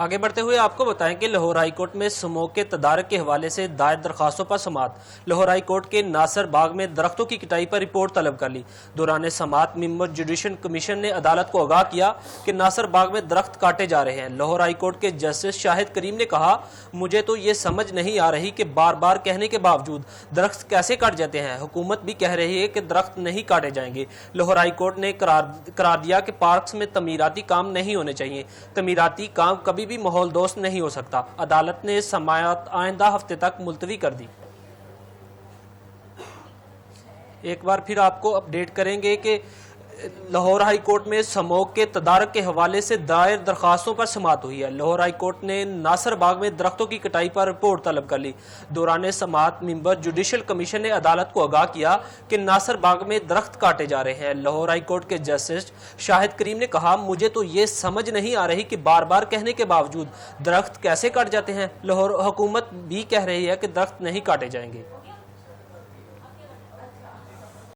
आगे बढ़ते हुए आपको बताएं कि लाहौर हाई कोर्ट में स्मोक के तदारक के हवाले से दायर दरखास्तों पर समाअत। लाहौर हाई कोर्ट के नासिर बाग में दरख्तों की कटाई पर रिपोर्ट तलब कर ली। दौरान समाअत मेंबर जुडिशल कमीशन ने अदालत को आगाह किया कि नासिर बाग में दरख्त काटे जा रहे हैं। लाहौर हाई कोर्ट के जस्टिस शाहिद करीम ने कहा, मुझे तो ये समझ नहीं आ रही कि बार बार कहने के बावजूद दरख्त कैसे काट जाते हैं। हुकूमत भी कह रही है कि दरख्त नहीं काटे जाएंगे। लाहौर हाई कोर्ट ने करार दिया कि पार्क्स में तमीराती काम नहीं होने चाहिए। तमीराती काम कभी भी माहौल दोस्त नहीं हो सकता। अदालत ने समाअत आइंदा हफ्ते तक मुलतवी कर दी। एक बार फिर आपको अपडेट करेंगे कि लाहौर हाई कोर्ट में स्मोक के तदारक के हवाले से दायर दरखास्तों पर समाअत हुई है। लाहौर हाई कोर्ट ने नासिर बाग में दरख्तों की कटाई पर रिपोर्ट तलब कर ली। दौरान समाअत मेंबर जुडिशल कमीशन ने अदालत को आगाह किया कि नासिर बाग में दरख्त काटे जा रहे हैं। लाहौर हाई कोर्ट के जस्टिस शाहिद करीम ने कहा, मुझे तो ये समझ नहीं आ रही कि बार बार कहने के बावजूद दरख्त कैसे काट जाते हैं। लाहौर हुकूमत भी कह रही है कि दरख्त नहीं काटे जाएंगे।